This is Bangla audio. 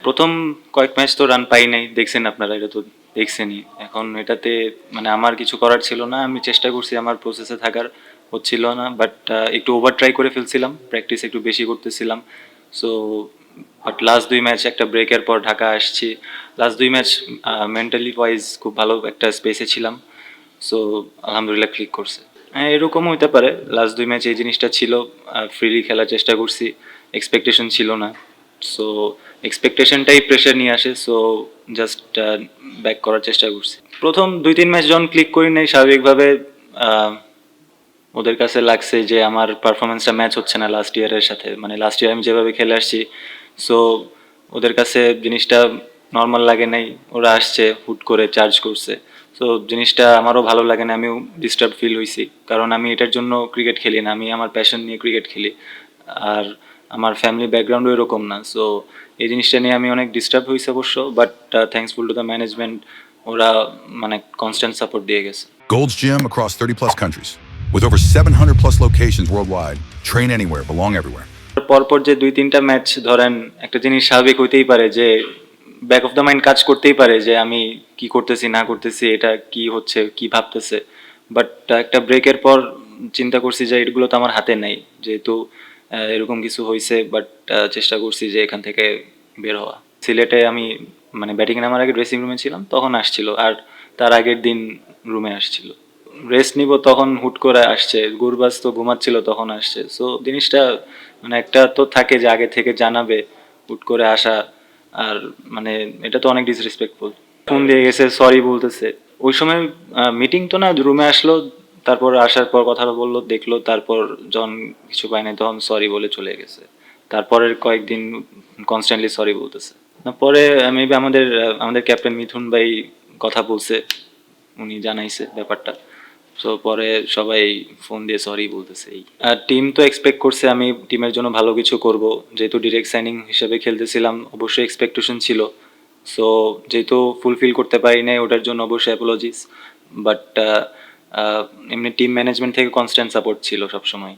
প্রথম কয়েক ম্যাচ তো রান পাই নাই, দেখছেন আপনারা, এটা তো দেখছেনই। এখন এটাতে মানে আমার কিছু করার ছিল না, আমি চেষ্টা করছি আমার প্রসেসে থাকার, হচ্ছিল না, বাট একটু ওভার ট্রাই করে ফেলছিলাম, প্র্যাকটিস একটু বেশি করতেছিলাম। সো বাট লাস্ট 2 ম্যাচ একটা ব্রেকের পর ঢাকা আসছি, লাস্ট 2 ম্যাচ মেন্টালি ওয়াইজ খুব ভালো একটা স্পেসে ছিলাম। সো আলহামদুলিল্লাহ ক্লিক করছে। হ্যাঁ, এরকম হইতে পারে, লাস্ট 2 ম্যাচ এই জিনিসটা ছিল, ফ্রিলি খেলার চেষ্টা করছি, এক্সপেকটেশন ছিল না। সো এক্সপেকটেশনটাই প্রেশার নিয়ে আসে, সো জাস্ট ব্যাক করার চেষ্টা করছি। প্রথম 2-3 ম্যাচ যখন ক্লিক করি নাই, স্বাভাবিকভাবে আহ, ওদের কাছে লাগছে যে আমার পারফরমেন্সটা ম্যাচ হচ্ছে না লাস্ট ইয়ারের সাথে, মানে লাস্ট ইয়ার আমি যেভাবে খেলে আসছি। সো ওদের কাছে জিনিসটা নর্মাল লাগে নাই, ওরা আসছে হুট করে চার্জ করছে। সো জিনিসটা আমারও ভালো লাগে না, আমিও ডিস্টার্ব ফিল হয়েছি, কারণ আমি এটার জন্য ক্রিকেট খেলি না, আমি আমার প্যাশন নিয়ে ক্রিকেট খেলি। আর আমার ফ্যামিলি ব্যাকগ্রাউন্ডও এরকম না, সো এই জিনিসটা নিয়ে আমি অনেক ডিস্টার্ব হয়েছি অবশ্য, but thankful to the management, ওরা মানে কনস্ট্যান্ট সাপোর্ট দিয়ে গেছে। Gold's Gym across 30 plus countries. With over 700 plus locations worldwide. Train anywhere, belong everywhere. পরপর যে 2-3টা ম্যাচ ধরেন, একটা জিনিস স্বাভাবিক হইতেই পারে যে ব্যাক অফ দ্য মাইন্ড কাজ করতেই পারে যে আমি কি করতেছি না করতেছি, এটা কি হচ্ছে, কি ভাবতেছে। বাট একটা ব্রেকের পর চিন্তা করছি যে এগুলো তো আমার হাতে নাই, যেহেতু এরকম কিছু হয়েছে, বাট চেষ্টা করছি যে এখান থেকে বের হওয়া। সিলেটে আমি মানে ব্যাটিং নামার আগে ড্রেসিং রুমে ছিলাম, তখন আসছিল, আর তার আগের দিন রুমে আসছিল। রেস্ট নিব তখন হুট করে আসছে, গুরবাজ তো ঘুমাচ্ছিল তখন আসছে। সো জিনিসটা মানে একটা তো থাকে যে আগে থেকে জানাবে, হুট করে আসা, আর মানে এটা তো অনেক ডিসরেসপেক্টফুল। ফোন দিয়ে গেছে, সরি বলতেছে। ওই সময় মিটিং তো না, রুমে আসলো, তারপর আসার পর কথা বললো, দেখলো, তারপর যখন কিছু পায় নাই তখন সরি বলে চলে গেছে। তারপরের কয়েকদিন কনস্ট্যান্টলি সরি বলতেছে। না, পরে মেবি আমাদের ক্যাপ্টেন মিথুন ভাই কথা বলছে, উনি জানাইছে ব্যাপারটা। সো পরে সবাই ফোন দিয়ে সরি বলতেছে। এই আর টিম তো এক্সপেক্ট করছে আমি টিমের জন্য ভালো কিছু করব, যেহেতু ডিরেক্ট সাইনিং হিসেবে খেলতেছিলাম, অবশ্যই এক্সপেকটেশন ছিল। সো যেহেতু ফুলফিল করতে পারি নাই, ওটার জন্য অবশ্যই অ্যাপোলজিস। বাট এমনি টিম ম্যানেজমেন্ট থেকে কনস্ট্যান্ট সাপোর্ট ছিল সবসময়।